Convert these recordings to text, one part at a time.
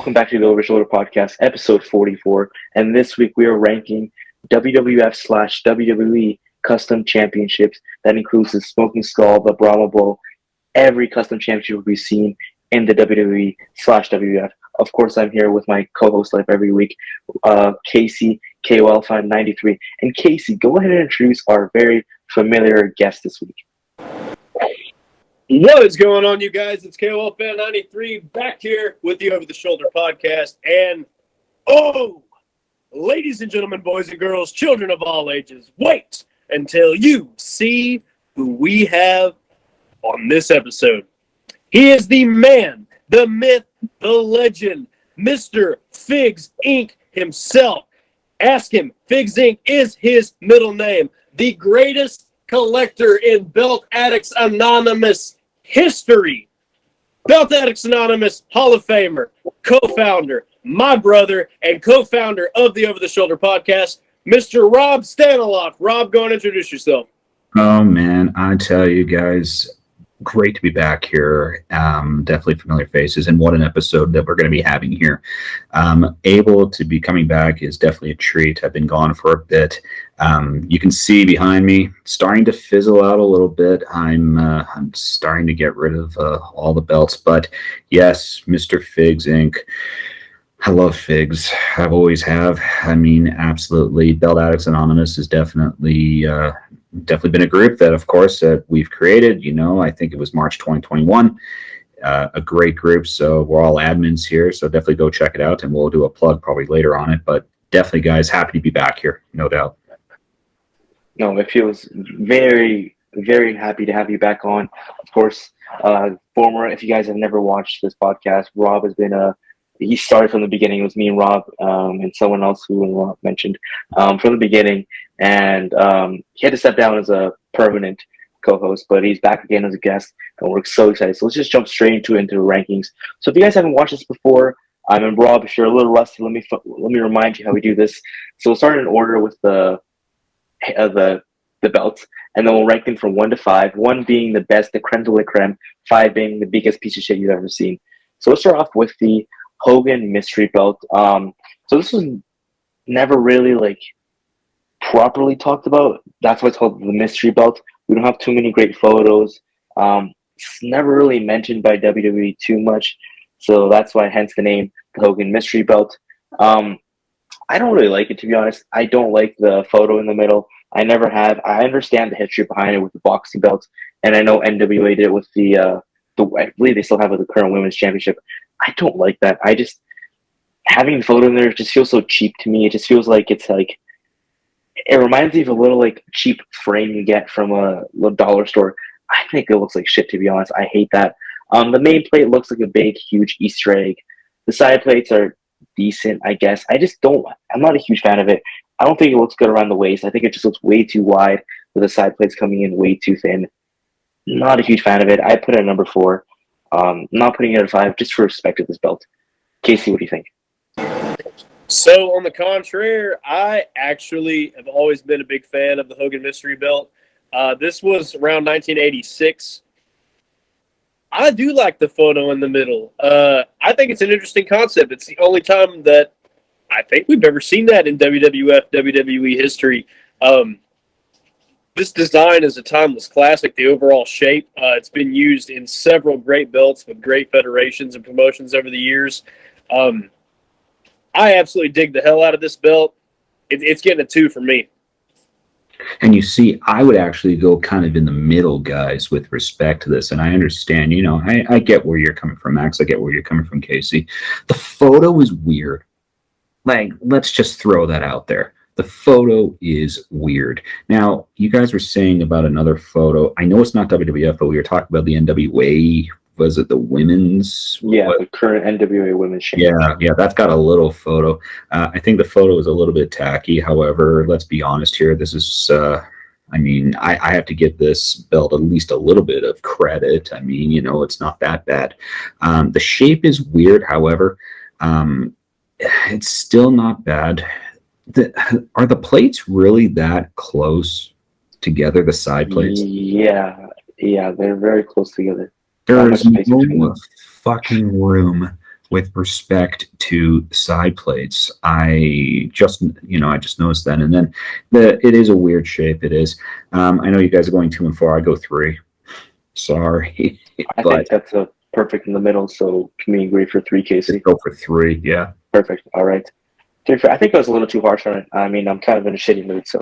welcome back to the Over Shoulder Podcast, episode 44. And this week we are ranking WWF/WWE custom championships. That includes the Smoking Skull, the Brahma Bull, every custom championship we've seen in the WWE/WWF. Of course, I'm here with my co-host like every week, Casey, KOL593. And Casey, go ahead and introduce our very familiar guest this week. What is going on, you guys? It's KOL93 back here with the Over the Shoulder Podcast. And, ladies and gentlemen, boys and girls, children of all ages, wait until you see who we have on this episode. He is the man, the myth, the legend, Mr. Figs Inc. himself. Ask him. Figs Inc. is his middle name. The greatest collector in Belt Addicts Anonymous history. Belt Addicts Anonymous Hall of Famer, co-founder, my brother, and co-founder of the Over the Shoulder Podcast, Mr. Rob Staniloff. Rob, go and introduce yourself. Oh, man, I tell you guys, great to be back here. Definitely familiar faces, and what an episode that we're going to be having here. Able to be coming back is definitely a treat. I've been gone for a bit. You can see behind me, starting to fizzle out a little bit. I'm starting to get rid of all the belts, but yes, Mr. Figs Inc. I love Figs. I've always have. I mean, absolutely. Belt Addicts Anonymous has definitely been a group that, of course, that we've created. You know, I think it was March 2021. A great group. So we're all admins here. So definitely go check it out, and we'll do a plug probably later on it. But definitely, guys, happy to be back here, no doubt. No, it feels very, very happy to have you back on. Of course, if you guys have never watched this podcast, Rob has been he started from the beginning. It was me and Rob and someone else who Rob mentioned from the beginning. And he had to step down as a permanent co-host, but he's back again as a guest, and we're so excited. So let's just jump straight into the rankings. So if you guys haven't watched this before, and Rob, if you're a little rusty, let me remind you how we do this. So we'll start in order with the belts, and then we'll rank them from 1 to 5. 1 being the best, the creme de la creme. 5 being the biggest piece of shit you've ever seen. So let's start off with the Hogan Mystery Belt. So this was never really properly talked about. That's why it's called the Mystery Belt. We don't have too many great photos. It's never really mentioned by WWE too much, so that's why, hence the name, the Hogan Mystery Belt. I don't really like it, to be honest. I don't like the photo in the middle. I never have. I understand the history behind it with the boxing belt, and I know NWA did it with I believe they still have it with the current women's championship. I don't like that. Having the photo in there just feels so cheap to me. It just feels like it reminds me of a little cheap frame you get from a little dollar store. I think it looks like shit, to be honest. I hate that. The main plate looks like a big, huge Easter egg. The side plates are decent, I guess. I'm not a huge fan of it. I don't think it looks good around the waist. I think it just looks way too wide with the side plates coming in way too thin. Not a huge fan of it. I put it at number 4. Not putting it at 5 just for respect of this belt. Casey, what do you think? So, on the contrary, I actually have always been a big fan of the Hogan Mystery Belt. This was around 1986. I do like the photo in the middle. I think it's an interesting concept. It's the only time that I think we've ever seen that in WWF, WWE history. This design is a timeless classic, the overall shape. It's been used in several great belts with great federations and promotions over the years. I absolutely dig the hell out of this belt. It's getting a 2 for me. And you see, I would actually go kind of in the middle, guys, with respect to this. And I understand, I get where you're coming from, Max. I get where you're coming from, Casey. The photo is weird. Let's just throw that out there. The photo is weird. Now, you guys were saying about another photo. I know it's not WWF, but we were talking about the NWA. Was it the women's? Yeah, the current NWA women's championship. Yeah, that's got a little photo. I think the photo is a little bit tacky. However, let's be honest here. This is, I have to give this belt at least a little bit of credit. It's not that bad. The shape is weird, however. It's still not bad. Are the plates really that close together, the side plates? Yeah, they're very close together. There is no fucking room with respect to side plates, I just noticed that, and then it is a weird shape. It is. I know you guys are going 2 and 4. I go 3. Sorry, I but think that's a perfect in the middle. So can we agree for 3, let's Casey? go for 3. Yeah. Perfect. All right. To be fair, I think I was a little too harsh on it. I mean, I'm kind of in a shitty mood, so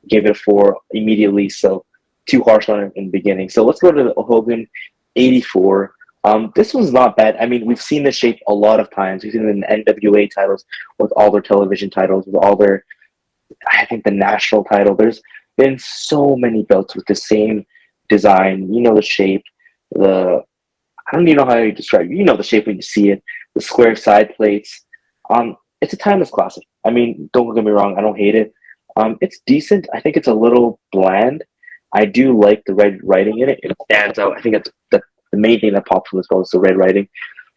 gave it a 4 immediately. So too harsh on it in the beginning. So let's go to the Hogan 84. This was not bad. I mean, we've seen this shape a lot of times. We've seen it in NWA titles, with all their television titles, with all their, I think, the national title. There's been so many belts with the same design. You know the shape, the I don't even know how you describe it. You know the shape when you see it, the square side plates. It's a timeless classic. I mean, don't get me wrong, I don't hate it. It's decent. I think it's a little bland. I do like the red writing in it. It stands out. I think it's the main thing that pops from this belt is the red writing.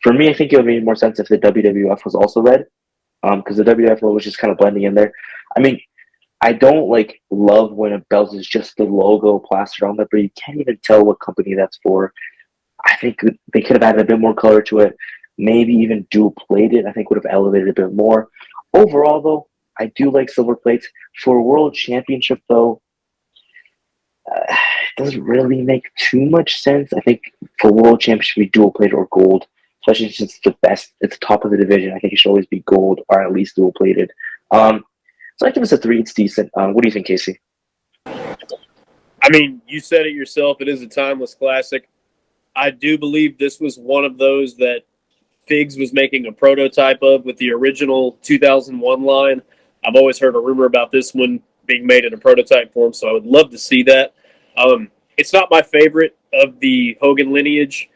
For me, I think it would make more sense if the WWF was also red, because the WWF logo was just kind of blending in there. I mean, I don't love when a belt is just the logo plastered on it, but you can't even tell what company that's for. I think they could have added a bit more color to it. Maybe even dual plated, I think would have elevated a bit more. Overall, though, I do like silver plates. For a world championship, though, it doesn't really make too much sense. I think for world championship, be dual plated or gold, especially since it's the best, it's the top of the division. I think it should always be gold or at least dual plated. So I give this a 3. It's decent. What do you think, Casey? I mean, you said it yourself. It is a timeless classic. I do believe this was one of those that Figs was making a prototype of with the original 2001 line. I've always heard a rumor about this one being made in a prototype form, so I would love to see that. It's not my favorite of the Hogan lineage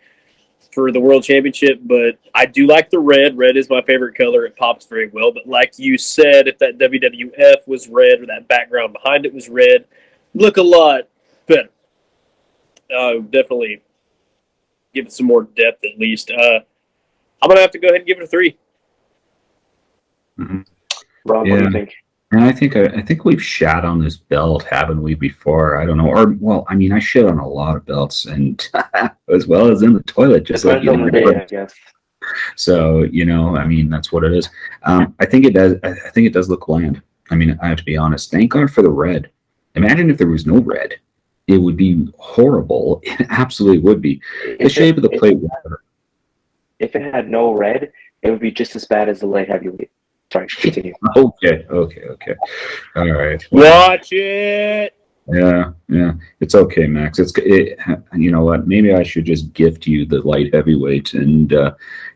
for the World Championship, but I do like the red. Red is my favorite color. It pops very well. But like you said, if that WWF was red or that background behind it was red, look a lot better. Definitely give it some more depth at least. I'm going to have to go ahead and give it a 3. Mm-hmm. Rob, what do you think? And I think we've shat on this belt, haven't we, before? I don't know. Or, well, I mean, I shit on a lot of belts, and as well as in the toilet, just Depends like on the day, I guess. So, I mean, that's what it is. I think it does. I think it does look bland. I mean, I have to be honest. Thank God for the red. Imagine if there was no red. It would be horrible. It absolutely would be. The shape of the plate. If it had no red, it would be just as bad as the light heavyweight. Sorry, continue. Okay. All right. Watch it. Yeah. It's okay, Max. You know what? Maybe I should just gift you the light heavyweight, and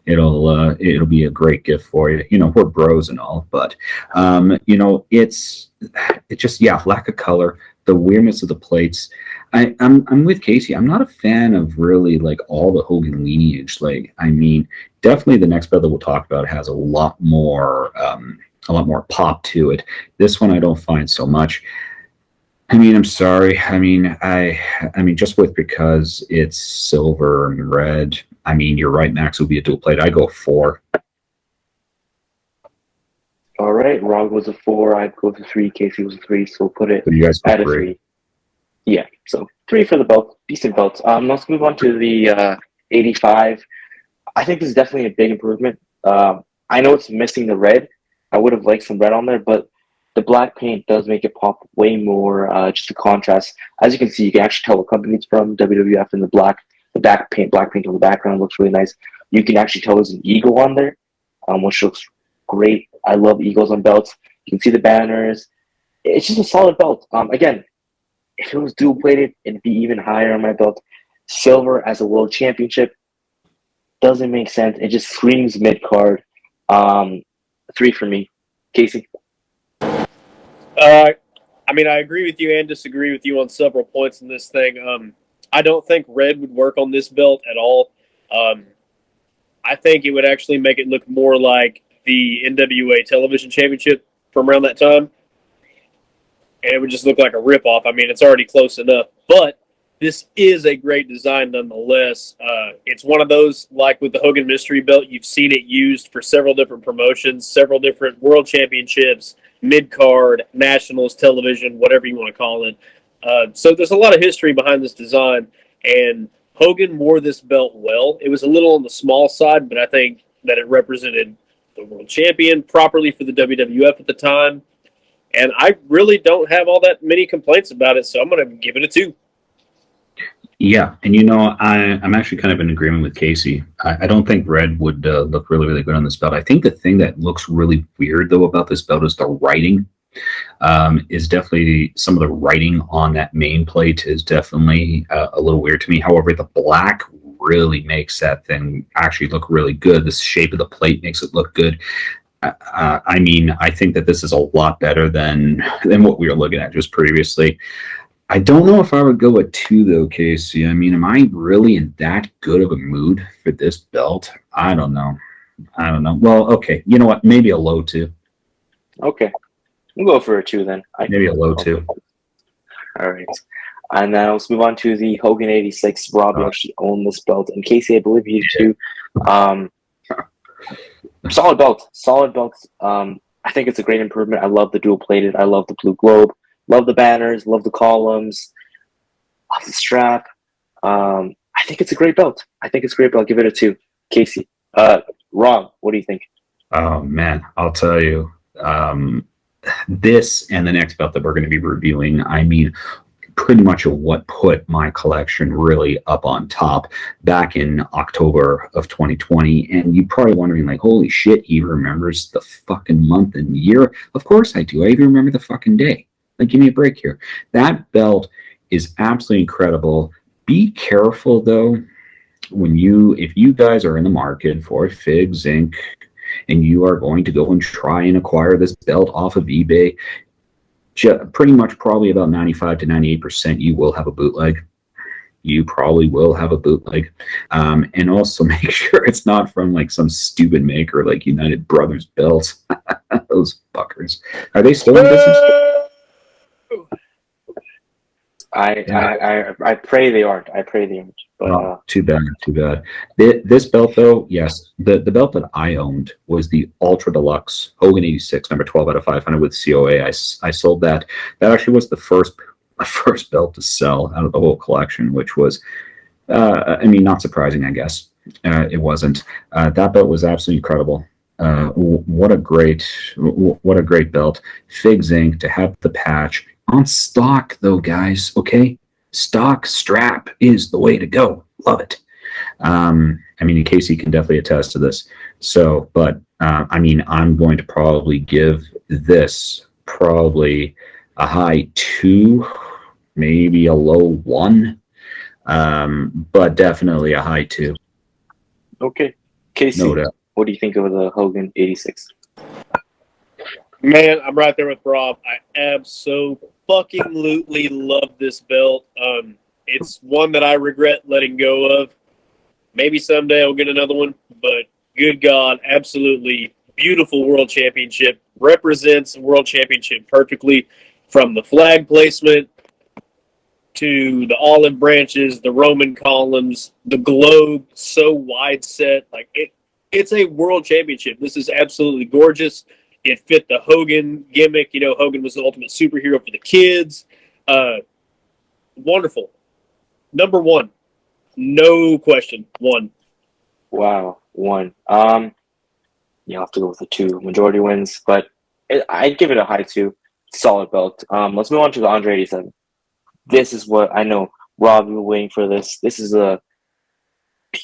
it'll be a great gift for you. We're bros and all, but it's just lack of color, the weirdness of the plates. I'm with Casey. I'm not a fan of really all the Hogan lineage. I mean, definitely the next belt that we'll talk about has a lot more pop to it. This one I don't find so much. I mean, I'm sorry. I mean, just because it's silver and red. I mean, you're right. Max will be a dual plate. I go 4. All right, Rob was a 4. I'd go to 3. Casey was a 3. So we'll put it So you guys at a 3. Yeah, so 3 for the belt. Decent belts. Let's move on to the 85. I think this is definitely a big improvement. I know it's missing the red. I would have liked some red on there, but the black paint does make it pop way more. Just a contrast. As you can see, you can actually tell what company it's from. WWF in the black paint on the background looks really nice. You can actually tell there's an eagle on there, which looks great. I love eagles on belts. You can see the banners. It's just a solid belt. Again, if it was dual plated, it'd be even higher on my belt. Silver as a world championship doesn't make sense. It just screams mid card. 3 for me. Casey? I mean, I agree with you and disagree with you on several points in this thing. I don't think red would work on this belt at all. I think it would actually make it look more like the NWA Television Championship from around that time. And it would just look like a ripoff. I mean, it's already close enough. But this is a great design nonetheless. It's one of those, like with the Hogan Mystery Belt, you've seen it used for several different promotions, several different world championships, mid-card, nationals, television, whatever you want to call it. So there's a lot of history behind this design. And Hogan wore this belt well. It was a little on the small side, but I think that it represented the world champion properly for the WWF at the time. And I really don't have all that many complaints about it, so I'm going to give it a 2. Yeah, and I'm actually kind of in agreement with Casey. I don't think red would look really, really good on this belt. I think the thing that looks really weird, though, about this belt is the writing. Is definitely some of the writing on that main plate is definitely a little weird to me. However, the black really makes that thing actually look really good. The shape of the plate makes it look good. I mean, I think that this is a lot better than what we were looking at just previously. I don't know if I would go with 2 though, Casey. I mean, am I really in that good of a mood for this belt? I don't know. Well, okay. You know what? Maybe a low 2. Okay. We'll go for a 2 then. Maybe a low 2. All right. And now let's move on to the Hogan 86. Rob actually owned this belt. And Casey, I believe you too. Solid belt. I think it's a great improvement. I love the dual plated. I love the blue globe. Love the banners. Love the columns. Love the strap. I think it's a great belt. Give it a 2. Casey. Rob, what do you think? Oh, man. I'll tell you. This and the next belt that we're going to be reviewing, I mean, pretty much what put my collection really up on top back in October of 2020. And you're probably wondering, like, holy shit, he remembers the fucking month and year. Of course I do. I even remember the fucking day. Like, give me a break here. That belt is absolutely incredible. Be careful, though, if you guys are in the market for Fig Zinc and you are going to go and try and acquire this belt off of eBay, pretty much probably about 95 to 98% you will have a bootleg. You probably will have a bootleg. And also make sure it's not from like some stupid maker like United Brothers Belts. Those fuckers. Are they still in business? I pray they aren't. But too bad. This belt, though, yes, the belt that I owned was the Ultra Deluxe Hogan 86, number 12 out of 500 with COA. I sold that. That actually was the first belt to sell out of the whole collection, which was, I mean, not surprising, I guess. It wasn't. That belt was absolutely incredible. What a great belt. Fig Zinc to have the patch on stock, though, guys. Okay. Stock strap is the way to go. Love it. I mean, Casey can definitely attest to this. So, but I mean, I'm going to probably give this probably a high 2, maybe a low 1, but definitely a high 2. Okay, Casey, no doubt. What do you think of the Hogan 86? Man, I'm right there with Rob. I absolutely love this belt. It's one that I regret letting go of. Maybe someday I'll get another one, but good God, absolutely beautiful world championship. Represents a world championship perfectly, from the flag placement to the olive branches, the Roman columns, the globe, so wide set. Like it's a world championship. This is absolutely gorgeous. It fit the Hogan gimmick. You know, Hogan was the ultimate superhero for the kids. Wonderful. Number 1. No question. 1. Wow. 1. You have to go with a 2. Majority wins, but I'd give it a high 2. Solid belt. Let's move on to the Andre 87. This is what I know. Rob, you were waiting for this. This is a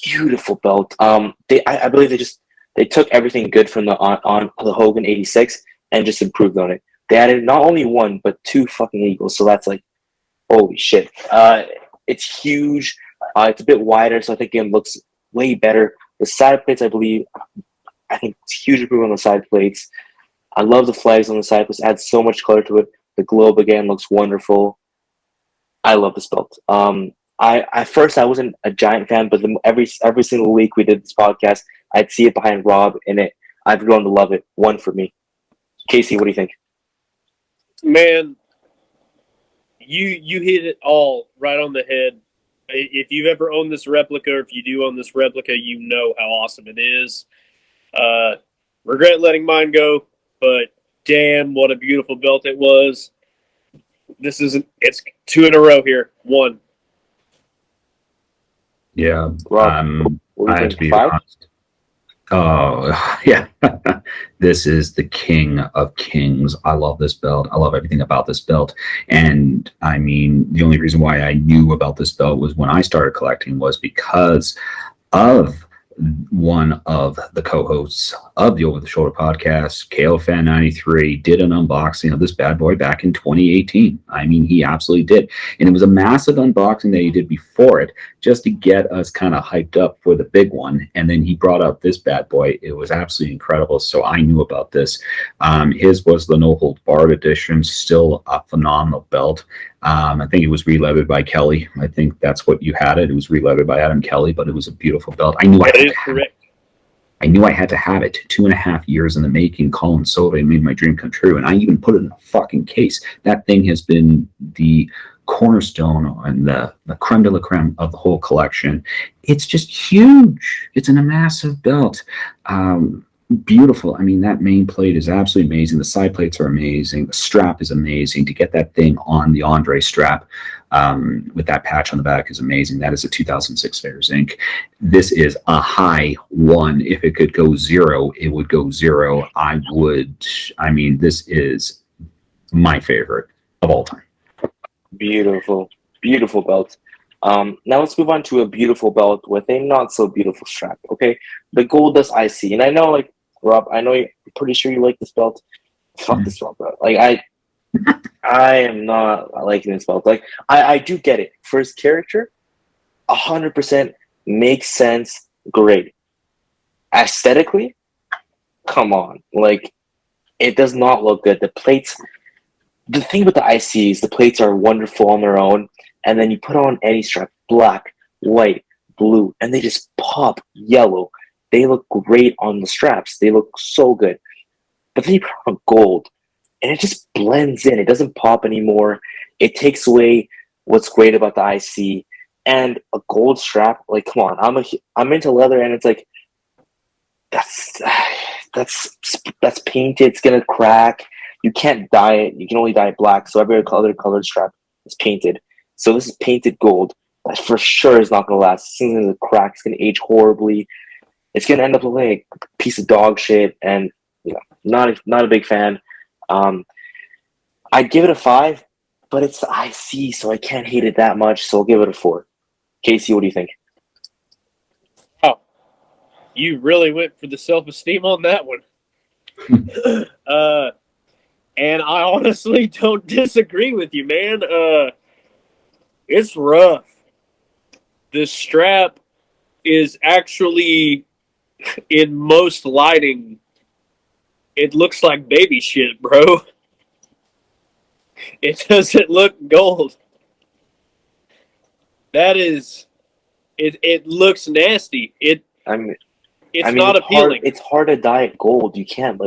beautiful belt. I believe they took everything good from the Hogan 86 and just improved on it. They added not only 1 but 2 fucking eagles. So that's like, holy shit. It's huge. It's a bit wider, so I think it looks way better. The side plates, I think it's huge improvement on the side plates. I love the flags on the side plates. It adds so much color to it. The globe again looks wonderful. I love this belt. At first I wasn't a giant fan, but every single week we did this podcast, I'd see it behind Rob, and I've grown to love it. 1 for me. Casey, what do you think? Man, you hit it all right on the head. If you've ever owned this replica, or if you do own this replica, you know how awesome it is. Regret letting mine go, but damn, what a beautiful belt it was. It's 2 in a row here. 1. Yeah. Rob, I have to be honest. Oh, yeah. This is the king of kings. I love this belt. I love everything about this belt. And I mean, the only reason why I knew about this belt was when I started collecting was because of one of the co-hosts of the Over the Shoulder podcast, KO Fan 93, did an unboxing of this bad boy back in 2018. I mean, he absolutely did. And it was a massive unboxing that he did before it just to get us kind of hyped up for the big one. And then he brought up this bad boy. It was absolutely incredible. So I knew about this. His was the No Hold Barred edition, still a phenomenal belt. I think it was re-levied by Kelly. I think that's what you had it. It was re-levied by Adam Kelly, but it was a beautiful belt. I knew I had to have it. 2.5 years in the making. Colin Sove made my dream come true, and I even put it in a fucking case. That thing has been the cornerstone and the creme de la creme of the whole collection. It's just huge. It's a massive belt. Beautiful. I mean, that main plate is absolutely amazing. The side plates are amazing. The strap is amazing. To get that thing on the Andre strap with that patch on the back is amazing. That is a 2006 Fairs Inc. This is a high one. If it could go zero, it would go zero. I mean, this is my favorite of all time. Beautiful, beautiful belt. Now let's move on to a beautiful belt with a not so beautiful strap. Okay, the Goldust IC, and I know, like Rob, I'm pretty sure you like this belt. Fuck this belt, bro. Like I am not liking this belt. Like I do get it for his character, 100% makes sense. Great, aesthetically, come on, like it does not look good. The plates. The thing with the ICs, the plates are wonderful on their own, and then you put on any strap, black, white, blue, and they just pop yellow. They look great on the straps. They look so good. But then you put on gold, and it just blends in. It doesn't pop anymore. It takes away what's great about the IC. And a gold strap, like, come on, I'm into leather, and it's like that's painted. It's gonna crack. You can't dye it. You can only dye it black. So every other colored strap is painted. So this is painted gold. That for sure is not going to last. As soon as it cracks, it's going to age horribly. It's going to end up looking like a piece of dog shit. And not a big fan. I'd give it a 5, but it's the IC, so I can't hate it that much. So I'll give it a 4. Casey, what do you think? Oh, you really went for the self-esteem on that one. And I honestly don't disagree with you, man. It's rough. The strap is actually, in most lighting, it looks like baby shit, bro. It doesn't look gold. That is, it looks nasty. It's not appealing. It's hard to dye it gold. You can't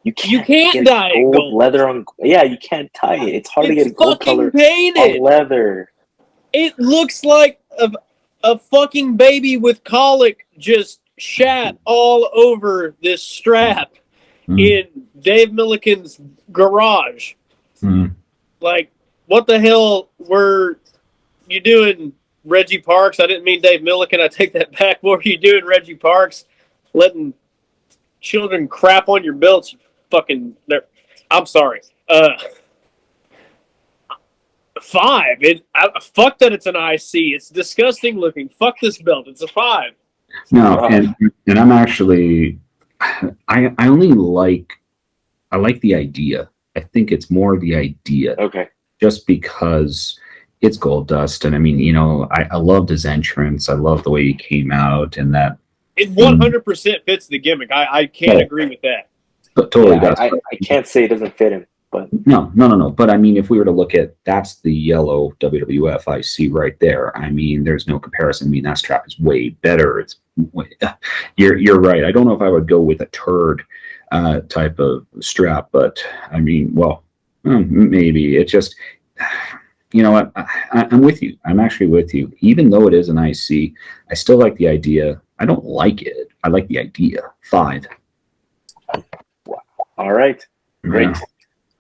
You can't dye it gold. Leather on. Yeah, you can't dye it. It's hard to get gold color painted on leather. It looks like a fucking baby with colic just shat all over this strap in Dave Milliken's garage. Like, what the hell were you doing, Reggie Parks? I didn't mean Dave Milliken. I take that back. What were you doing, Reggie Parks? Letting children crap on your belts? Fucking, I'm sorry. 5. Fuck that it's an IC. It's disgusting looking. Fuck this belt. It's a 5. No, and I'm actually, I like the idea. I think it's more the idea. Okay. Just because it's Goldust, and I mean, I loved his entrance. I love the way he came out, and that it 100% fits the gimmick. I can't agree with that. Totally does. I can't say it doesn't fit him, but no. But I mean, if we were to look at that's the yellow WWF IC right there. I mean, there's no comparison. I mean, that strap is way better. You're right. I don't know if I would go with a turd type of strap, but I mean, well, maybe it just. You know what? I'm with you. I'm actually with you. Even though it is an IC, I still like the idea. I don't like it. I like the idea. 5. Wow. All right. Great. Yeah.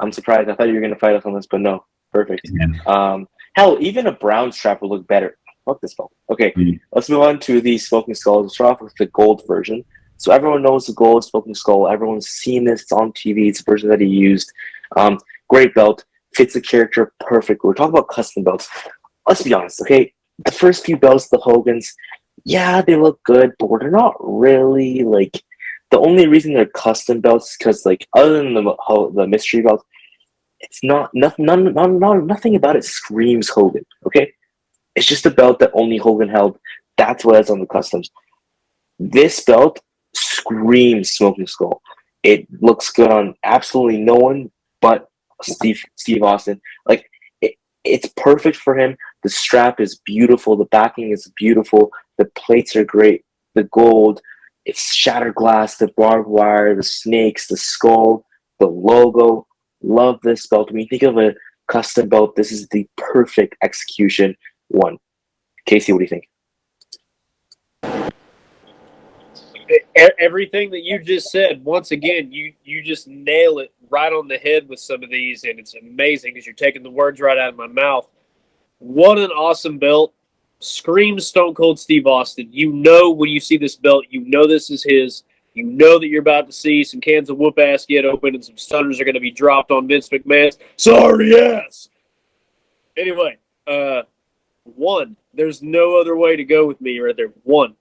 I'm surprised. I thought you were going to fight us on this, but no. Perfect. Yeah. Hell, even a brown strap would look better. Fuck this belt. Okay, let's move on to the Smoking Skulls. Let's start off with the gold version. So everyone knows the gold smoking skull. Everyone's seen this. It's on TV. It's the version that he used. Great belt. Fits the character perfectly. We're talking about custom belts. Let's be honest, okay? The first few belts, the Hogan's, yeah, they look good, but they're not really like. The only reason they're custom belts because, like, other than the mystery belt, it's nothing about it screams Hogan. Okay, it's just a belt that only Hogan held. That's what it's on the customs. This belt screams Smoking Skull. It looks good on absolutely no one but Steve Austin. Like it's perfect for him. The strap is beautiful. The backing is beautiful. The plates are great. The gold, it's shattered glass. The barbed wire, the snakes, the skull, the logo. Love this belt. When you think of a custom belt, this is the perfect execution one. Casey, what do you think? Everything that you just said, once again, you just nail it right on the head with some of these, and it's amazing because you're taking the words right out of my mouth. What an awesome belt. Screams Stone Cold Steve Austin. You know when you see this belt, you know this is his. You know that you're about to see some cans of whoop ass get open and some stunners are going to be dropped on Vince McMahon's sorry ass. Anyway, one. There's no other way to go with me right there. One.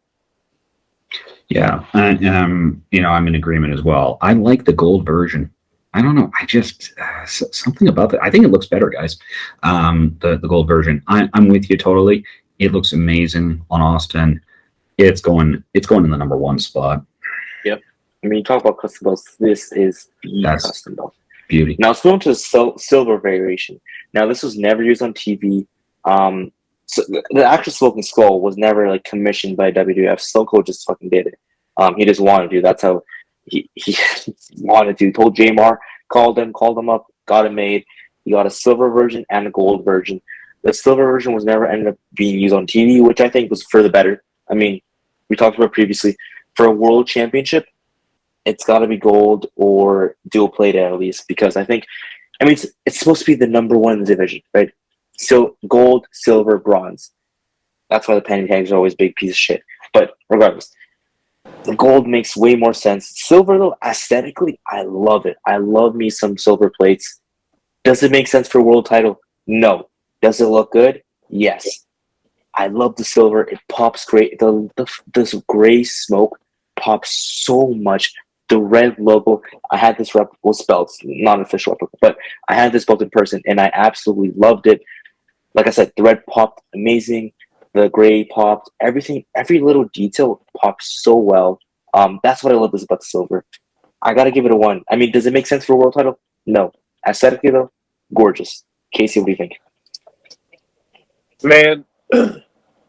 Yeah, and I'm in agreement as well. I like the gold version. I don't know. I just something about that. I think it looks better, guys. The gold version. I'm with you totally. It looks amazing on Austin. It's going in the number one spot. Yep. I mean, you talk about custom belts. This is the custom belt. Beauty. Now let's go into the silver variation. Now this was never used on TV. So the actual Smoking Skull was never like commissioned by WWF. Stone Cold just fucking did it. He just wanted to. That's how he wanted to. He told Jamar, called him up, got it made. He got a silver version and a gold version. The silver version was never ended up being used on TV, which I think was for the better. I mean, we talked about previously. For a world championship, it's got to be gold or dual plated at least, because I mean, it's supposed to be the number one in the division, right? So gold, silver, bronze. That's why the penny tags are always a big piece of shit. But regardless, the gold makes way more sense. Silver, though, aesthetically, I love it. I love me some silver plates. Does it make sense for a world title? No. Does it look good? Yes. I love the silver. It pops great. This gray smoke pops so much. The red logo. I had this replica belt, not an official replica, but I had this belt in person, and I absolutely loved it. Like I said, the red popped amazing. The gray popped. Everything, every little detail popped so well. That's what I love about the silver. I gotta give it a 1. I mean, does it make sense for a world title? No. Aesthetically, though, gorgeous. Casey, what do you think? Man,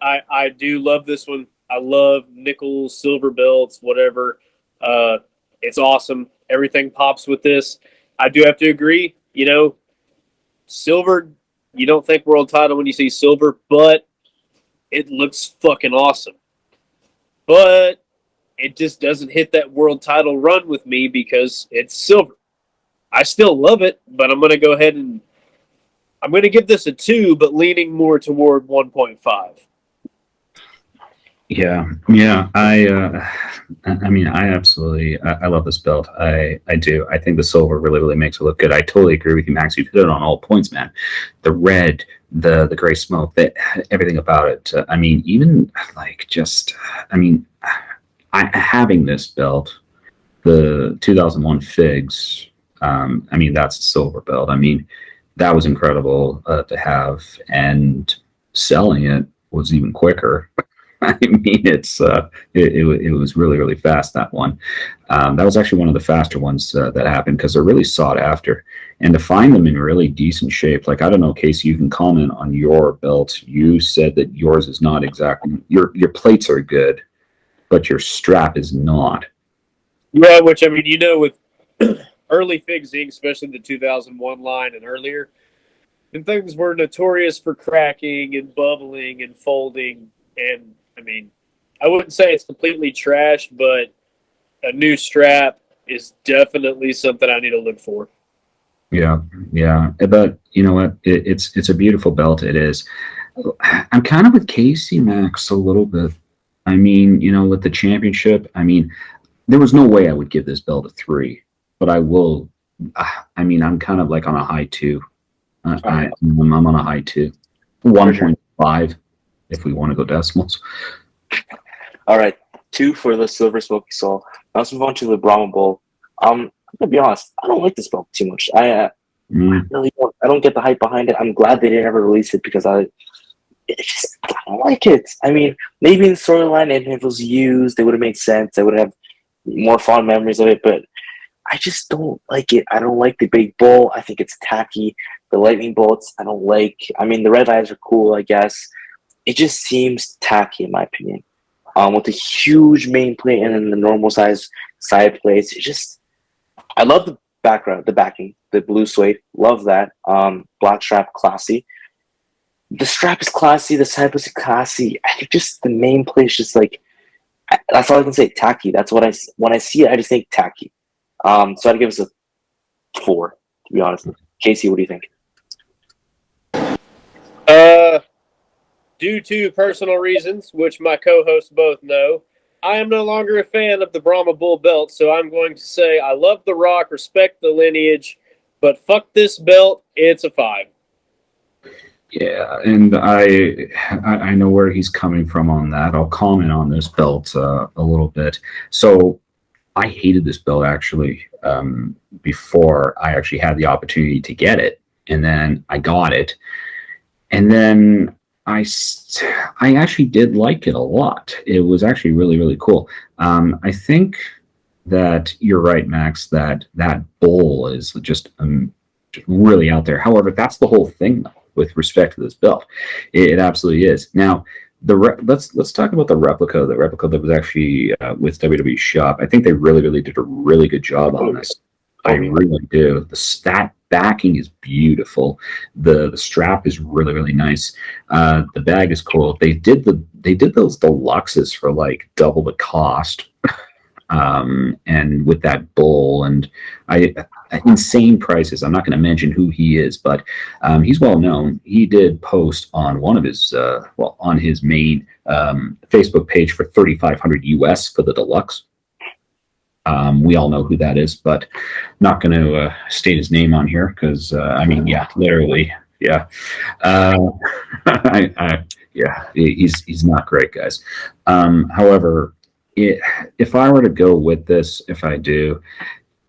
I do love this one. I love nickel, silver belts, whatever. It's awesome. Everything pops with this. I do have to agree. Silver, you don't think world title when you see silver, but it looks fucking awesome. But it just doesn't hit that world title run with me because it's silver. I still love it, but I'm going to go ahead and I'm going to give this a 2, but leaning more toward 1.5. Yeah. I mean, I absolutely, I love this belt. I do. I think the silver really makes it look good. I totally agree with you, Max. You've hit it on all points, man. The red, the gray smoke, everything about it. I mean, even like just, I mean, having this belt, the 2001 Figs. I mean, that's a silver belt. I mean, that was incredible to have, and selling it was even quicker. I mean, it was really fast, that one. That was actually one of the faster ones that happened because they're really sought after. And to find them in really decent shape, like, I don't know, Casey, you can comment on your belt. You said that yours is not exactly, your plates are good, but your strap is not. Yeah, which, I mean, with early Figs Inc., especially the 2001 line and earlier, and things were notorious for cracking and bubbling and folding. And I mean, I wouldn't say it's completely trash, but a new strap is definitely something I need to look for. Yeah. But you know what? It's a beautiful belt. It is. I'm kind of with Casey, Max, a little bit. I mean, with the championship, I mean, there was no way I would give this belt a 3, but I will. I mean, I'm kind of like on a high 2. I'm on a high 2, For sure. 1.5 if we want to go decimals. All right, 2 for the Silver Smoky Soul. Now let's move on to the Brahma Bull. I'm gonna be honest, I don't like this belt too much. Really don't. I don't get the hype behind it. I'm glad they didn't ever release it because I don't like it. I mean, maybe in storyline, if it was used, it would have made sense. I would have more fond memories of it, but I just don't like it. I don't like the big bull. I think it's tacky. The lightning bolts, I don't like. I mean, the red eyes are cool, I guess. It just seems tacky, in my opinion. With the huge main plate and then the normal size side plates, it just. I love the background, the backing, the blue suede. Love that. Black strap, classy. The strap is classy. The side plates are classy. I think just the main plate is just like. That's all I can say. Tacky. That's what when I see it, I just think tacky. So I'd give us a 4, to be honest. Casey, what do you think? Due to personal reasons, which my co-hosts both know, I am no longer a fan of the Brahma Bull belt, so I'm going to say I love The Rock, respect the lineage, but fuck this belt, it's a 5. Yeah, and I know where he's coming from on that. I'll comment on this belt a little bit. So I hated this belt actually before I actually had the opportunity to get it, and then I got it, and then I actually did like it a lot. It was actually really, really cool. I think that you're right, Max, that bowl is just really out there. However, that's the whole thing, though, with respect to this belt. It absolutely is. Now, let's talk about the replica. The replica that was actually with WWE Shop. I think they really, really did a really good job on this. I really do. That backing is beautiful. The strap is really, really nice. The bag is cool. They did those deluxes for like double the cost. And with that bull and insane prices. I'm not going to mention who he is, but he's well known. He did post on one of his on his main Facebook page for $3,500 US for the deluxe. We all know who that is, but not going to state his name on here because I mean, yeah, literally, yeah, he's not great, guys. However, if I were to go with this, if I do,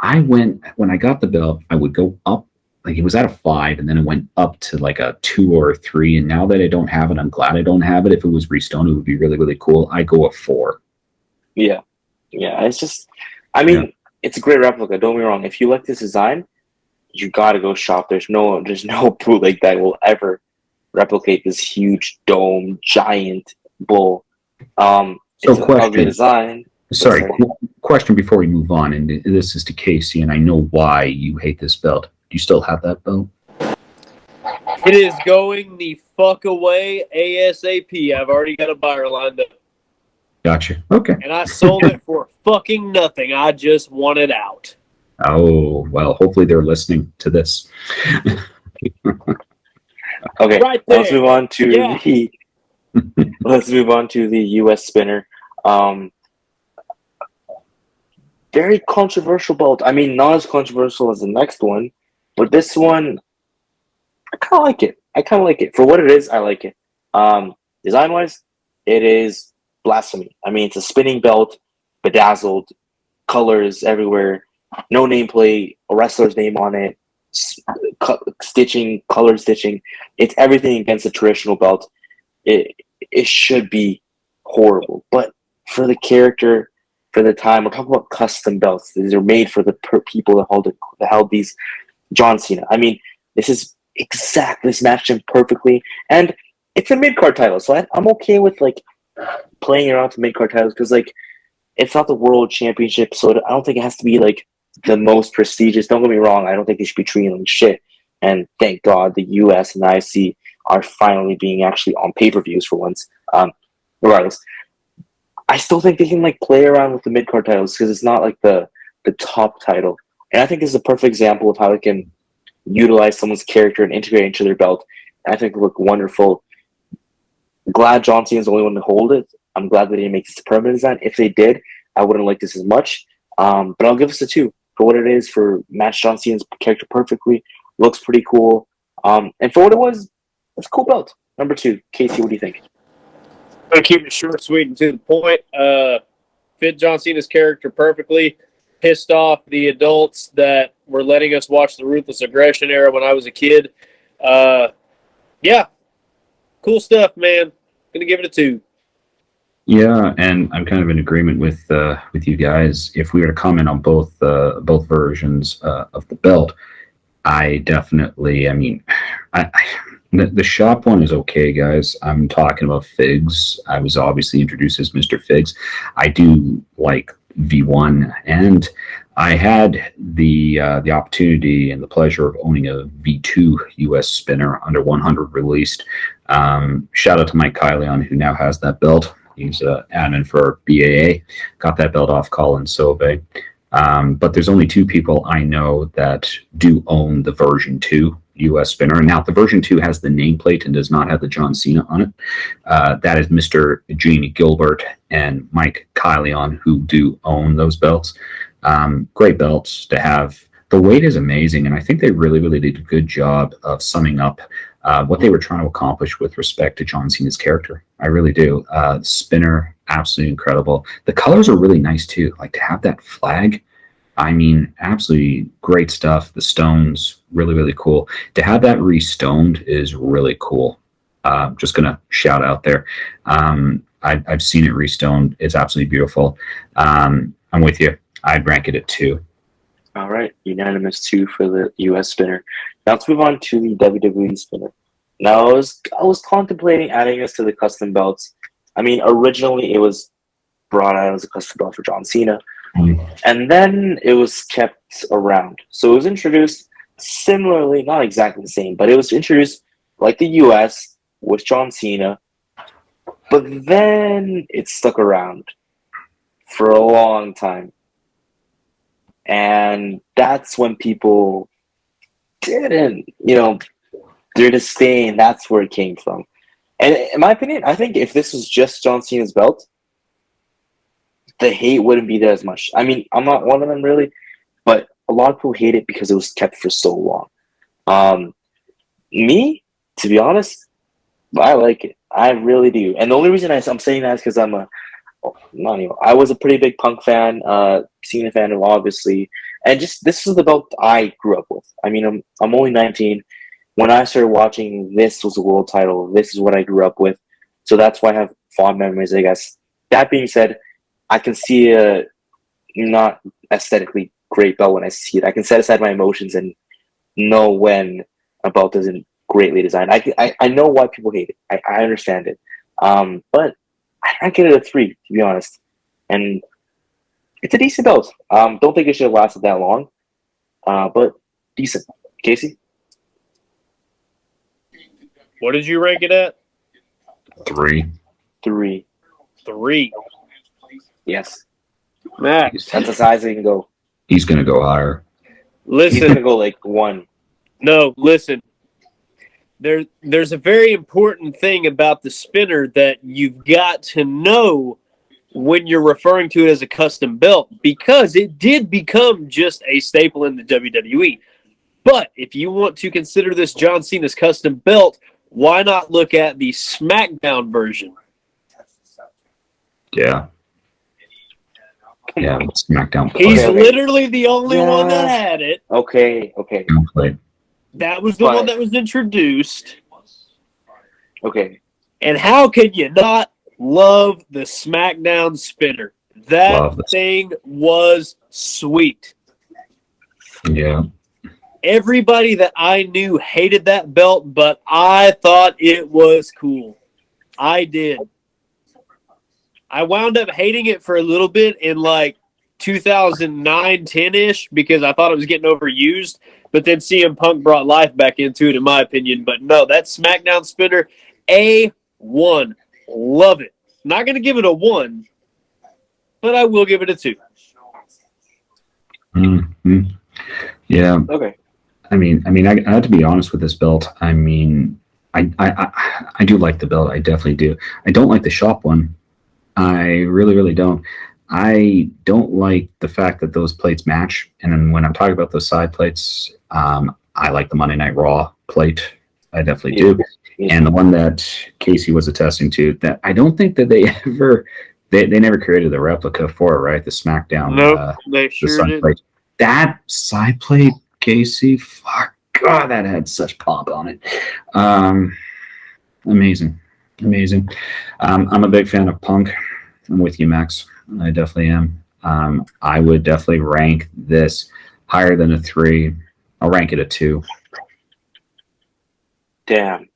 when I got the belt, I would go up. Like it was at a 5, and then it went up to like a 2 or a 3. And now that I don't have it, I'm glad I don't have it. If it was Restone, it would be really, really cool. I go a 4. Yeah. It's just, I mean, It's a great replica. Don't get me wrong. If you like this design, you gotta go shop. There's no bootleg that will ever replicate this huge dome giant bull. It's an ugly design. Sorry, question before we move on, and this is to Casey, and I know why you hate this belt. Do you still have that belt? It is going the fuck away ASAP. I've already got a buyer lined up. Gotcha. Okay. And I sold it for fucking nothing. I just want it out. Oh, well, hopefully they're listening to this. Okay, right let's move on to let's move on to the US spinner. Very controversial belt. I mean, not as controversial as the next one, but this one, I kind of like it. For what it is, I like it. Design-wise, it is blasphemy. I mean, it's a spinning belt, bedazzled, colors everywhere, no nameplate, a wrestler's name on it, stitching, color stitching. It's everything against a traditional belt. It should be horrible, but for the character, for the time, we're talking about custom belts. These are made for the people that held these. John Cena. I mean, this matched him perfectly, and it's a mid-card title, so I'm okay with like playing around to mid-card titles because like it's not the world championship, so I don't think it has to be like the most prestigious. Don't get me wrong, I don't think they should be treating them shit. And thank God the US and the IC are finally being actually on pay-per-views for once. Regardless, I still think they can like play around with the mid-card titles because it's not like the top title. And I think this is a perfect example of how they can utilize someone's character and integrate it into their belt. And I think it look wonderful. Glad John Cena is the only one to hold it. I'm glad they didn't make this a permanent design. If they did, I wouldn't like this as much. But I'll give this a 2 for what it is, for match John Cena's character perfectly. Looks pretty cool. And for what it was, it's a cool belt. Number 2, Casey, what do you think? I'm going to keep it short, sweet, and to the point. Fit John Cena's character perfectly. Pissed off the adults that were letting us watch the Ruthless Aggression era when I was a kid. Yeah, cool stuff, man. Gonna give it a 2. Yeah, and I'm kind of in agreement with you guys. If we were to comment on both versions of the belt, I definitely. I mean, the shop one is okay, guys. I'm talking about Figs. I was obviously introduced as Mr. Figs. I do like V1, and I had the opportunity and the pleasure of owning a V2 US spinner under 100 released. Shout out to Mike Kylion, who now has that belt. He's admin for BAA. Got that belt off Colin Sove. But there's only 2 people I know that do own the version 2 US spinner. Now, the version 2 has the nameplate and does not have the John Cena on it. That is Mr. Jamie Gilbert and Mike Kylion, who do own those belts. Great belts to have. The weight is amazing, and I think they really, really did a good job of summing up what they were trying to accomplish with respect to John Cena's character. I really do. Spinner, absolutely incredible. The colors are really nice, too. Like, to have that flag, I mean, absolutely great stuff. The stones, really, really cool. To have that re-stoned is really cool. Just going to shout out there. I've seen it re-stoned. It's absolutely beautiful. I'm with you. I'd rank it at 2. All right, unanimous 2 for the US spinner. Now let's move on to the WWE spinner. Now I was contemplating adding this to the custom belts. I mean, originally it was brought out as a custom belt for John Cena, and then it was kept around. So it was introduced similarly, not exactly the same, but it was introduced like the US with John Cena, but then it stuck around for a long time. And that's when people didn't, their disdain, that's where it came from. And in my opinion, I think if this was just John Cena's belt, the hate wouldn't be there as much. I mean, I'm not one of them really, but a lot of people hate it because it was kept for so long. Me, to be honest, I like it. I really do. And the only reason I'm saying that is because I was a pretty big Punk fan, Cena fan, obviously, and just this was the belt I grew up with. I mean, I'm only 19. When I started watching, this was a world title. This is what I grew up with, so that's why I have fond memories, I guess. That being said, I can see a not aesthetically great belt when I see it. I can set aside my emotions and know when a belt isn't greatly designed. I know why people hate it. I understand it, but I get it a 3, to be honest. And it's a decent belt. Don't think it should have lasted that long, but decent. Casey? What did you rank it at? 3. 3. 3. Yes. Max. That's as high as it can go. He's going to go higher. He's going to Listen. go like 1. No, listen. There's a very important thing about the spinner that you've got to know when you're referring to it as a custom belt, because it did become just a staple in the WWE. But if you want to consider this John Cena's custom belt, why not look at the SmackDown version? Yeah. Yeah, SmackDown. He's Okay. literally the only one that had it. Okay. Played. That was the one that was introduced. Okay. And how can you not love the SmackDown spinner? That thing was sweet. Yeah. Everybody that I knew hated that belt, but I thought it was cool. I did. I wound up hating it for a little bit in like 2009, 10-ish, because I thought it was getting overused. But then CM Punk brought life back into it, in my opinion. But no, that SmackDown spinner, A1. Love it. Not going to give it a 1, but I will give it a 2. Mm-hmm. Yeah. Okay. I mean, I have to be honest with this belt. I mean, I do like the belt. I definitely do. I don't like the shop one. I really, really don't. I don't like the fact that those plates match. And then when I'm talking about those side plates, I like the Monday Night Raw plate. I definitely do. Yeah. And the one that Casey was attesting to, that I don't think that they never created the replica for it, right? The SmackDown, Nope, they the sure side did. plate. That side plate, Casey, fuck, God, that had such pop on it. Amazing. I'm a big fan of Punk. I'm with you, Max. I definitely am. I would definitely rank this higher than a 3. I'll rank it a 2. Damn.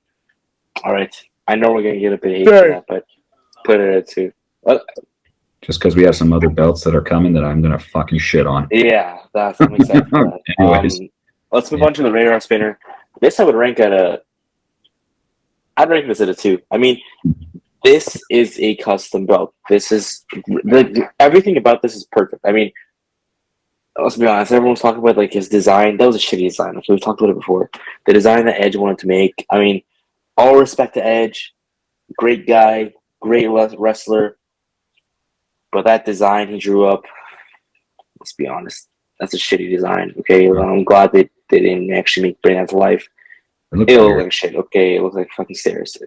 All right. I know we're gonna get a bit of hate for that, but put it at 2. Just because we have some other belts that are coming that I'm gonna fucking shit on. Yeah, I'm excited for that. Anyways, let's move on to the radar spinner. This I would rank I'd rank this at a 2. I mean, this is a custom belt. This is everything about this is perfect. I mean, let's be honest. Everyone's talking about like his design. That was a shitty design. Like, we've talked about it before. The design that Edge wanted to make. I mean, all respect to Edge. Great guy, great wrestler. But that design he drew up, let's be honest, that's a shitty design. Okay, I'm glad they didn't actually bring that to life. It looked like shit. Okay, it looks like fucking stairs.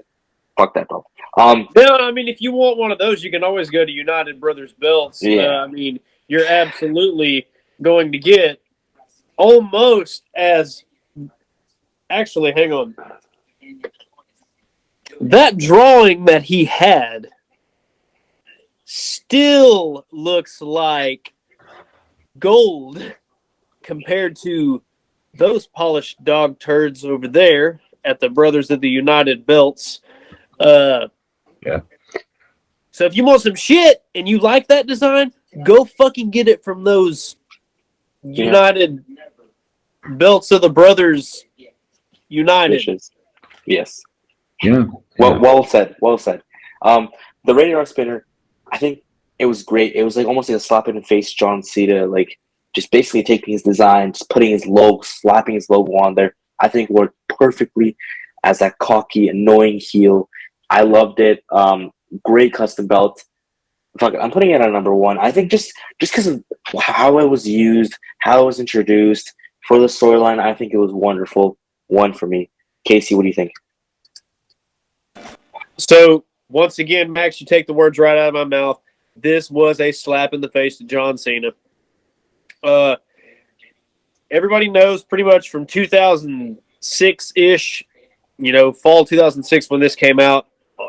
Fuck that belt. Yeah, I mean, if you want one of those, you can always go to United Brothers Belts. Yeah. I mean, you're absolutely going to get almost as. Actually, hang on. That drawing that he had still looks like gold compared to those polished dog turds over there at the Brothers of the United Belts. Yeah. So if you want some shit and you like that design, go fucking get it from those United Belts of the Brothers United. Yes. Yeah. Well said. Well said. The radar spinner, I think it was great. It was like almost like a slap in the face John Cena, like just basically taking his design, just putting his logo, slapping his logo on there. I think worked perfectly as that cocky, annoying heel. I loved it. Great custom belt. Fuck it, I'm putting it at number 1. I think just because of how it was used, how it was introduced for the storyline, I think it was wonderful. 1 for me. Casey, what do you think? So once again, Max, you take the words right out of my mouth. This was a slap in the face to John Cena. Everybody knows pretty much from 2006-ish, fall 2006 when this came out,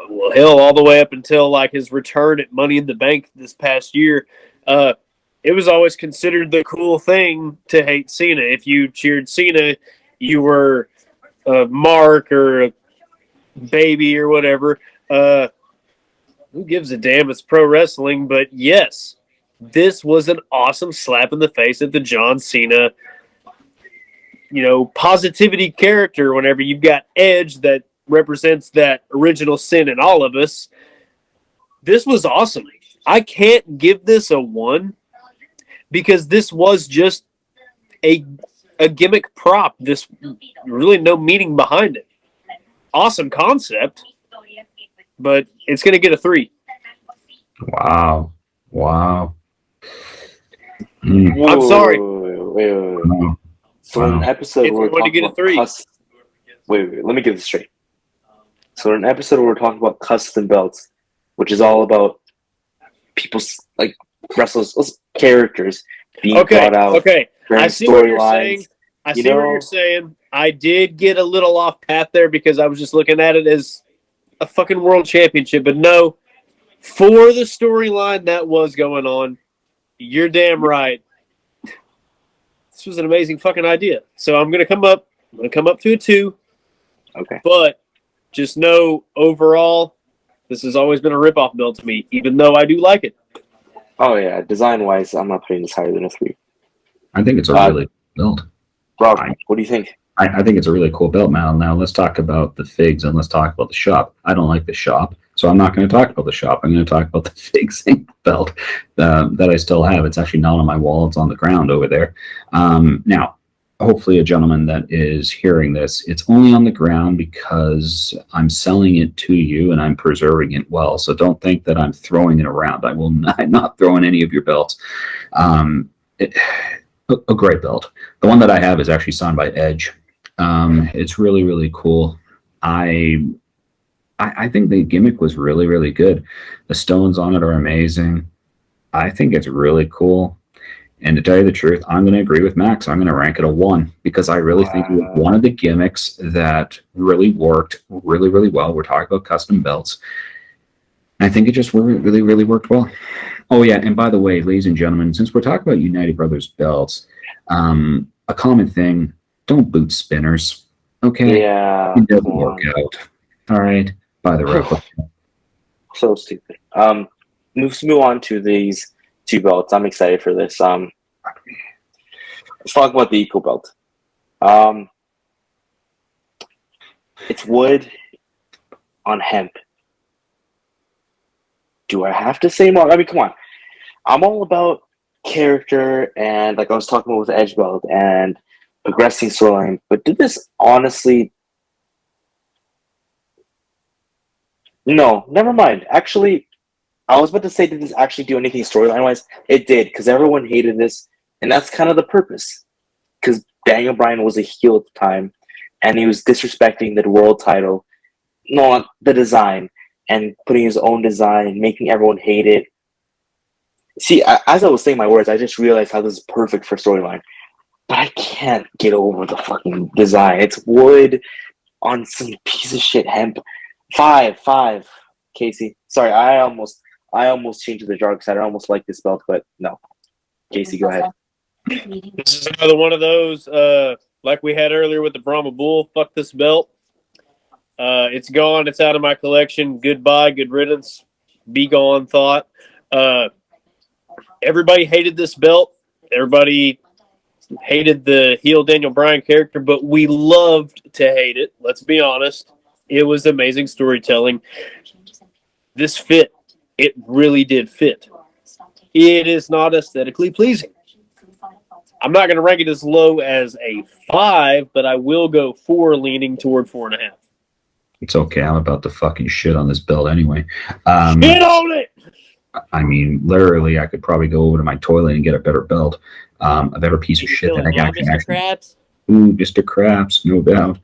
well, hell, all the way up until like his return at Money in the Bank this past year, it was always considered the cool thing to hate Cena. If you cheered Cena, you were a mark or a baby or whatever. Who gives a damn? It's pro wrestling. But yes, this was an awesome slap in the face at the John Cena, positivity character. Whenever you've got Edge that represents that original sin in all of us, this was awesome. I can't give this a 1 because this was just a gimmick prop. This really no meaning behind it. Awesome concept, but it's going to get a 3. Wow. I'm sorry. Wait. So in an episode It's where we're going to talking get a about 3. wait, let me get this straight. So in an episode where we're talking about custom belts, which is all about people's like wrestlers, characters being brought out. Okay. I see what you're saying. I see what you're saying. I did get a little off path there because I was just looking at it as a fucking world championship. But no, for the storyline that was going on, you're damn right. This was an amazing fucking idea. So I'm gonna come up to a 2. Okay. But just know overall, this has always been a ripoff belt to me, even though I do like it. Oh yeah, design wise, I'm not putting this higher than a 3. I think it's a really cool belt. Rob, what do you think? I think it's a really cool belt, Mal. Now let's talk about the figs and let's talk about the shop. I don't like the shop, so I'm not going to talk about the shop. I'm going to talk about the figs belt that I still have. It's actually not on my wall. It's on the ground over there. Now, hopefully a gentleman that is hearing this, it's only on the ground because I'm selling it to you and I'm preserving it well. So don't think that I'm throwing it around. I'm not throwing any of your belts. It, a great belt. The one that I have is actually signed by Edge. It's really, really cool. I think the gimmick was really, really good. The stones on it are amazing. I think it's really cool. And to tell you the truth, I'm going to agree with Max. I'm going to rank it a 1 because I really think it was one of the gimmicks that really worked really, really well. We're talking about custom belts. I think it just really, really worked well. Oh, yeah. And by the way, ladies and gentlemen, since we're talking about United Brothers belts, a common thing, don't boot spinners. Okay? Yeah. It doesn't work out. All right? By the way. So stupid. Let's move on to these 2 belts. I'm excited for this. Let's talk about the Eco belt. It's wood on hemp. Do I have to say more? I mean, come on. I'm all about character and, like I was talking about with the Edge belt and progressing storyline, but did this honestly... No, never mind. Actually, I was about to say, did this actually do anything storyline-wise? It did, because everyone hated this, and that's kind of the purpose. Because Daniel Bryan was a heel at the time, and he was disrespecting the world title, not the design, and putting his own design, making everyone hate it. See, as I was saying my words, I just realized how this is perfect for storyline. But I can't get over the fucking design. It's wood on some piece of shit hemp. 5, Casey. Sorry, I almost changed the jar because I almost like this belt, but no. Casey, go ahead. This is another one of those, like we had earlier with the Brahma Bull. Fuck this belt. It's gone. It's out of my collection. Goodbye. Good riddance. Be gone. Thought. Everybody hated this belt. Everybody hated the heel Daniel Bryan character, but we loved to hate it. Let's be honest. It was amazing storytelling. This fit. It really did fit. It is not aesthetically pleasing. I'm not going to rank it as low as a 5, but I will go 4, leaning toward 4.5. It's okay. I'm about to fucking shit on this belt anyway. Shit on it! I mean, literally, I could probably go over to my toilet and get a better belt. A better piece of shit that I can actually... Mr. Krabs? Ooh, Mr. Krabs, no doubt.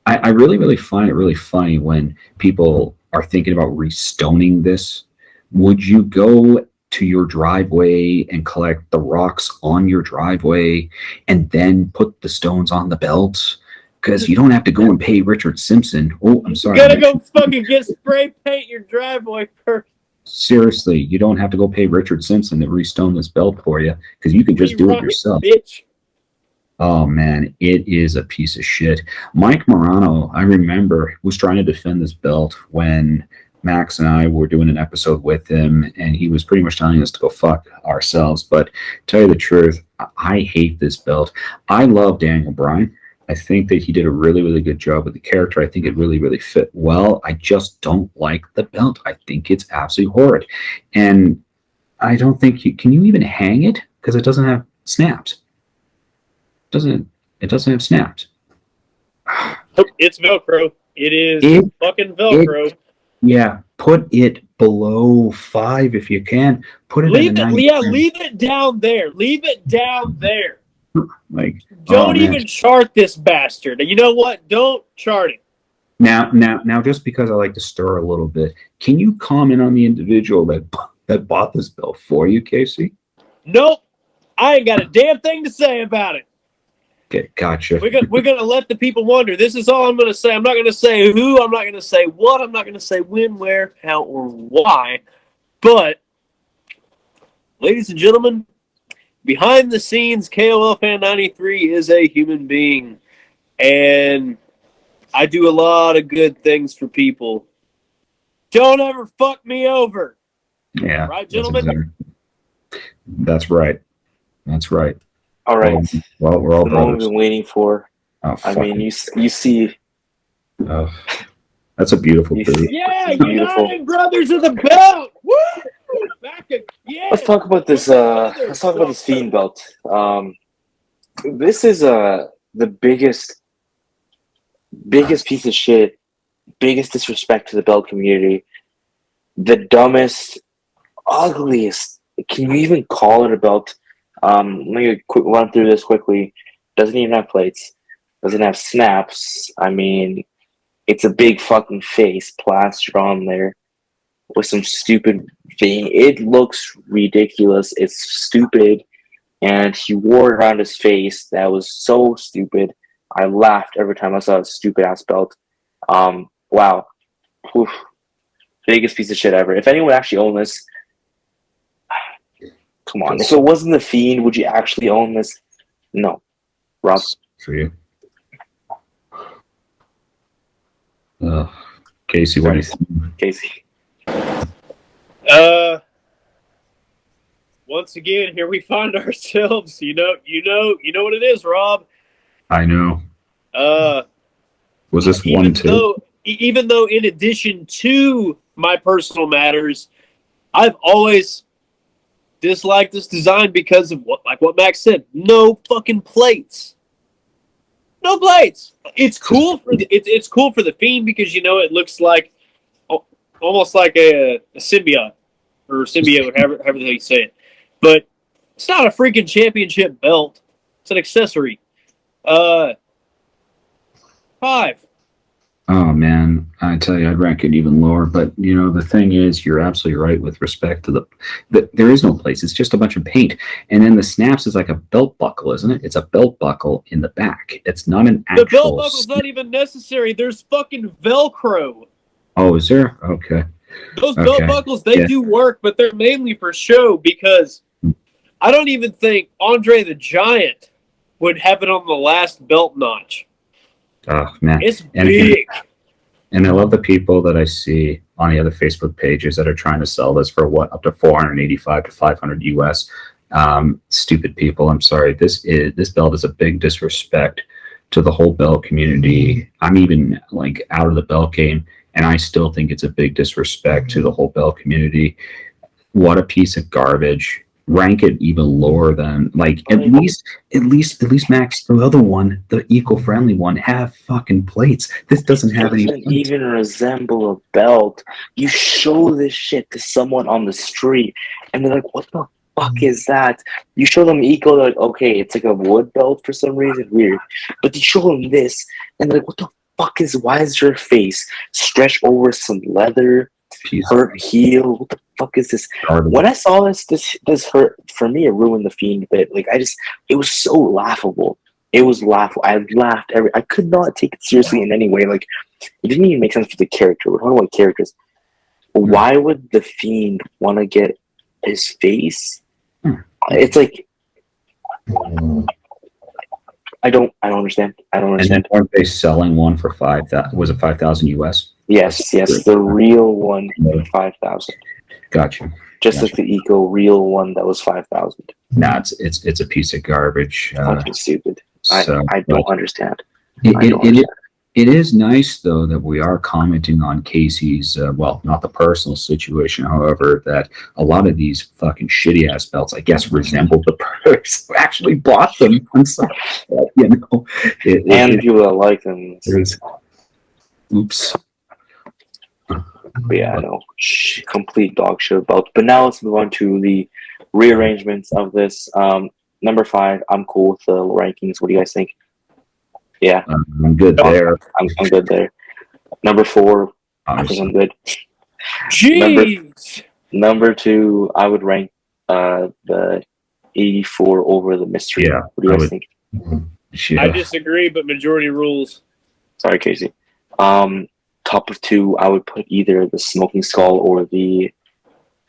I really, really find it really funny when people are thinking about restoning this. Would you go to your driveway and collect the rocks on your driveway and then put the stones on the belt? Because you don't have to go and pay Richard Simpson. Oh, I'm sorry. You gotta go fucking get spray paint your driveway first. Seriously, you don't have to go pay Richard Simpson to restone this belt for you because you can just do it yourself. Bitch. Oh, man, it is a piece of shit. Mike Morano, I remember, was trying to defend this belt when Max and I were doing an episode with him, and he was pretty much telling us to go fuck ourselves. But to tell you the truth, I hate this belt. I love Daniel Bryan. I think that he did a really, really good job with the character. I think it really, really fit well. I just don't like the belt. I think it's absolutely horrid. And I don't think can you even hang it? Because it doesn't have snaps. It doesn't have snaps. It's Velcro. It is fucking Velcro. Yeah, put it below 5 if you can. Put it leave it down there. Leave it down there. Like, don't even chart this bastard. You know what? Don't chart it. Now, just because I like to stir a little bit, can you comment on the individual that bought this belt for you, Casey? Nope. I ain't got a damn thing to say about it. Okay, gotcha. We're gonna let the people wonder. This is all I'm gonna say. I'm not gonna say who. I'm not gonna say what. I'm not gonna say when, where, how, or why. But, ladies and gentlemen, behind the scenes, KOL Fan 93 is a human being, and I do a lot of good things for people. Don't ever fuck me over. Yeah, right, gentlemen. That's right. That's right. All right. Well, we're all the brothers. moment we've been waiting for. Oh, I mean, you see. Oh, that's a beautiful boot. Yeah, United Brothers of the Belt. Woo! Back again. Let's talk about this. Let's talk about this Fiend belt. This is the biggest piece of shit, biggest disrespect to the belt community, the dumbest, ugliest. Can you even call it a belt? Let me run through this quickly. Doesn't even have plates. Doesn't have snaps. I mean, it's a big fucking face plastered on there with some stupid thing. It looks ridiculous. It's stupid. And he wore it around his face. That was so stupid. I laughed every time I saw a stupid ass belt. Wow. Oof. Biggest piece of shit ever. If anyone actually owned this, come on. If it wasn't the Fiend, would you actually own this? No. Rob? For you. Casey, what do you think? Casey. Once again, here we find ourselves. You know what it is, Rob. I know. Was this one too? Even though, in addition to my personal matters, I've always disliked this design because of what Max said. No fucking plates. No plates. It's cool for it's cool for the Fiend because it looks like almost like a symbiote or symbiote, however the hell you say it. But it's not a freaking championship belt. It's an accessory. 5. Oh man, I tell you, I'd rank it even lower. But the thing is, you're absolutely right with respect to the there is no place. It's just a bunch of paint, and then the snaps is like a belt buckle, isn't it? It's a belt buckle in the back. It's not an actual. The belt buckle's not even necessary. There's fucking Velcro. Oh, is there? Okay. Those belt buckles, they do work, but they're mainly for show because I don't even think Andre the Giant would have it on the last belt notch. Oh man, it's big. And I love the people that I see on the other Facebook pages that are trying to sell this for up to $485 to $500 US. Stupid people. I'm sorry. This belt is a big disrespect to the whole belt community. I'm even out of the belt game, and I still think it's a big disrespect to the whole belt community. What a piece of garbage. Rank it even lower than at least Max, the other one, the eco-friendly one, have fucking plates. This doesn't have any. Doesn't even resemble a belt. You show this shit to someone on the street, and they're like, "What the fuck is that?" You show them eco, they're like, "Okay, it's like a wood belt for some reason, weird." But you show them this, and they're like, "What the fuck is? Why is your face stretched over some leather?" Hurt heel. What the fuck is this? When I saw this hurt for me. It ruined the Fiend bit. It was so laughable. It was laughable. I laughed I could not take it seriously in any way. It didn't even make sense for the character. We're talking about characters. Why would the Fiend want to get his face? It's like I don't understand. And aren't they selling one for 5,000? Was it 5,000 US? Yes, the real one for 5,000. Gotcha. Just like the eco real one that was 5,000. Nah, it's a piece of garbage. Fucking stupid. I don't understand. It is nice though that we are commenting on Casey's not the personal situation, however, that a lot of these fucking shitty ass belts, I guess, resemble the person who actually bought them. I'm sorry, people that like them. Oops. But yeah, I know. Complete dog shit belt. But now let's move on to the rearrangements of this. Number 5, I'm cool with the rankings. What do you guys think? Yeah. I'm good there. I'm good there. Number 4, I think I'm good. Jeez! Number 2, I would rank the 84 over the mystery. Yeah, what do you guys think? I disagree, but majority rules. Sorry, Casey. Top of 2, I would put either the Smoking Skull or the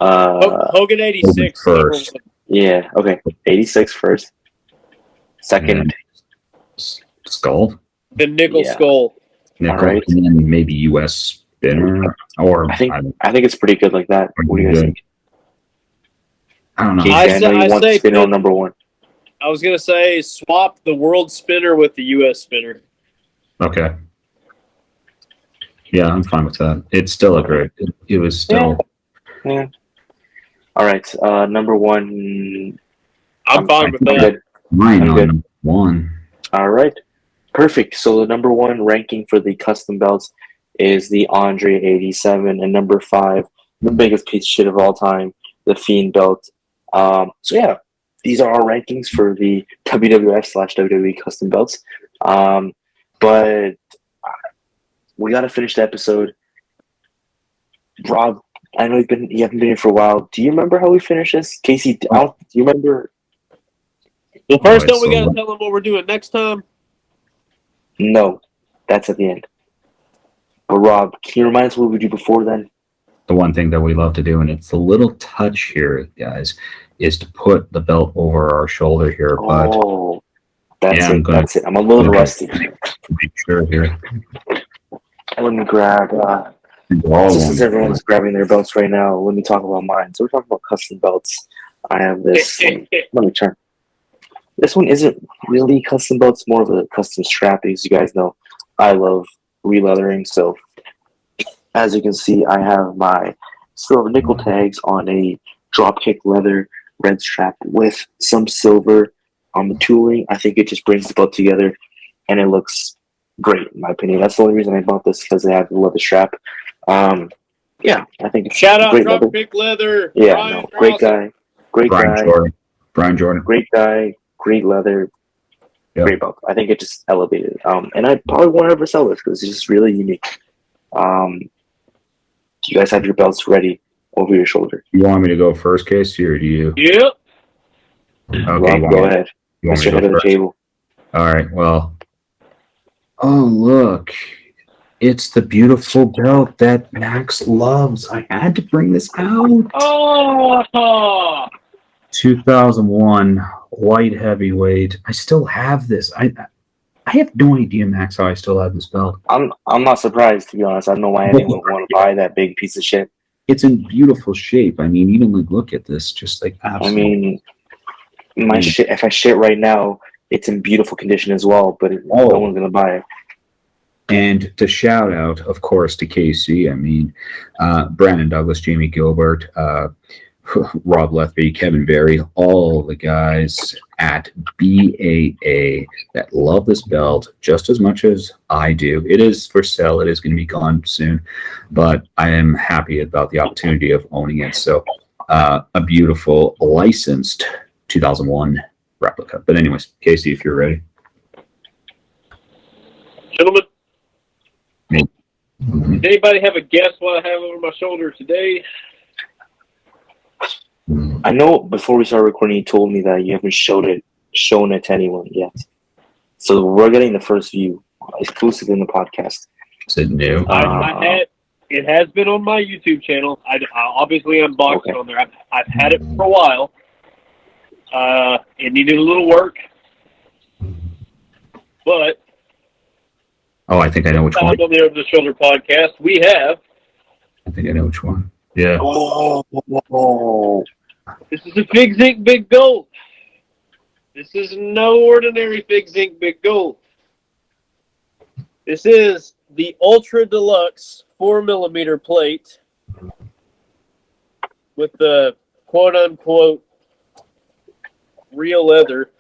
Hogan 86 first. Yeah, okay. 86 first. Second, Skull. The nickel skull. Nickel, right. And then maybe US spinner. Or I think it's pretty good like that. What do you guys think? I don't know. I say spinner on number 1. I was gonna say swap the world spinner with the US spinner. Okay. Yeah, I'm fine with that. It's still a great. It was still. Yeah. All right. Number 1. I'm fine with that. Mine One. All right. Perfect. So the number one ranking for the custom belts is the Andre 87, and number 5, the biggest piece of shit of all time, the Fiend belt. So yeah, these are our rankings for the WWF/WWE custom belts. But we got to finish the episode. Rob, I know you haven't been here for a while. Do you remember how we finished this? Casey, do you remember? Well, first, Alright, don't we so- got to tell them what we're doing next time? No, that's at the end. But Rob, can you remind us what we do before then? The one thing that we love to do, and it's a little touch here, guys, is to put the belt over our shoulder here. But Oh, that's yeah, it. That's it. I'm a little rusty. make sure here. Let me grab. Just since everyone's grabbing their belts right now, let me talk about mine. So we're talking about custom belts. I have this. Let me turn. This one isn't really custom belt. It's more of a custom strap, because you guys know I love re-leathering. So as you can see, I have my silver nickel tags on a dropkick leather red strap with some silver on the tooling. I think it just brings the belt together, and it looks great in my opinion. That's the only reason I bought this, because they have the leather strap. Yeah, I think it's Shout out great leather. Dropkick Leather. Yeah, Brian no, great guy, Brian Jordan. great guy, great leather, Yep. great belt. I think it just elevated. And I probably won't ever sell this because it's just really unique. Do you guys have your belts ready over your shoulder? You want me to go first, Casey, or do you? Yep. Okay, Rob, go ahead. You want me Mr. to Head go of the first? table. All right. Well. Oh, look. It's the beautiful belt that Max loves. I had to bring this out. Oh, 2001 light heavyweight. I still have this. I have no idea, Max, how I still have this belt. I'm not surprised, to be honest. I don't know why anyone would want to buy that big piece of shit. It's in beautiful shape. I mean, even like look at this, just like absolutely. I mean, shit. If I shit right now, it's in beautiful condition as well. But no one's gonna buy it. And to shout out, of course, to Casey. I mean, Brandon Douglas, Jamie Gilbert, Rob Lethby, Kevin Berry, all the guys at BAA that love this belt just as much as I do. It is for sale. It is going to be gone soon, but I am happy about the opportunity of owning it. So a beautiful licensed 2001 replica. But anyways, Casey, if you're ready. gentlemen. Mm-hmm. Does anybody have a guess what I have over my shoulder today? I know before we started recording, you told me that you haven't shown it to anyone yet. So we're getting the first view exclusively in the podcast. Is it new? It has been on my YouTube channel. I obviously unboxed it on there. I've had it for a while. It needed a little work, but I think I know which one. on the Over the Shoulder podcast, we have. I think I know which one. Yeah. Oh. This is a Fig Zinc Big Gold. This is no ordinary Fig Zinc Big Gold. This is the Ultra Deluxe 4mm plate with the quote-unquote real leather.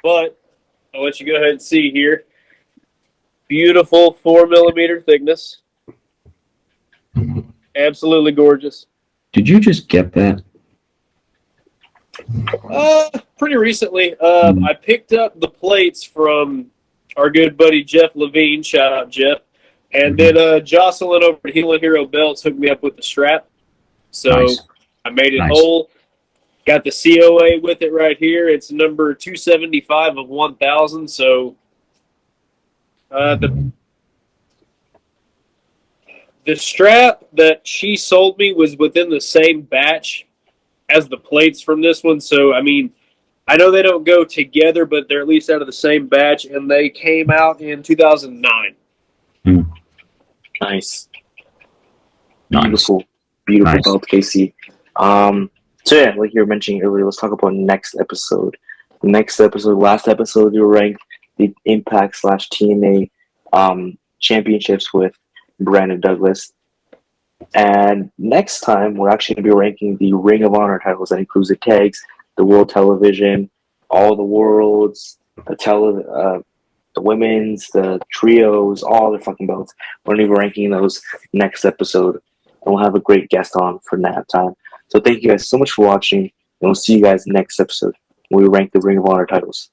But I'll let you go ahead and see here. Beautiful 4mm thickness. Absolutely gorgeous. Did you just get that? Pretty recently. I picked up the plates from our good buddy Jeff Levine. Shout out, Jeff. And then Jocelyn over at Healing Hero Belts hooked me up with the strap. So Nice. I made it whole. Got the COA with it right here. It's number 275 of 1,000. So the strap that she sold me was within the same batch as the plates from this one. So, I mean, I know they don't go together, but they're at least out of the same batch, and they came out in 2009. Nice. Beautiful belt, Casey. So yeah, like you were mentioning earlier, let's talk about next episode. Last episode, you ranked the Impact/TNA championships with Brandon Douglas. And next time, we're actually going to be ranking the Ring of Honor titles. That includes the tags, the World Television, all the Worlds, the women's, the trios, all the fucking belts. We're going to be ranking those next episode, and we'll have a great guest on for that time. So thank you guys so much for watching, and we'll see you guys next episode when we rank the Ring of Honor titles.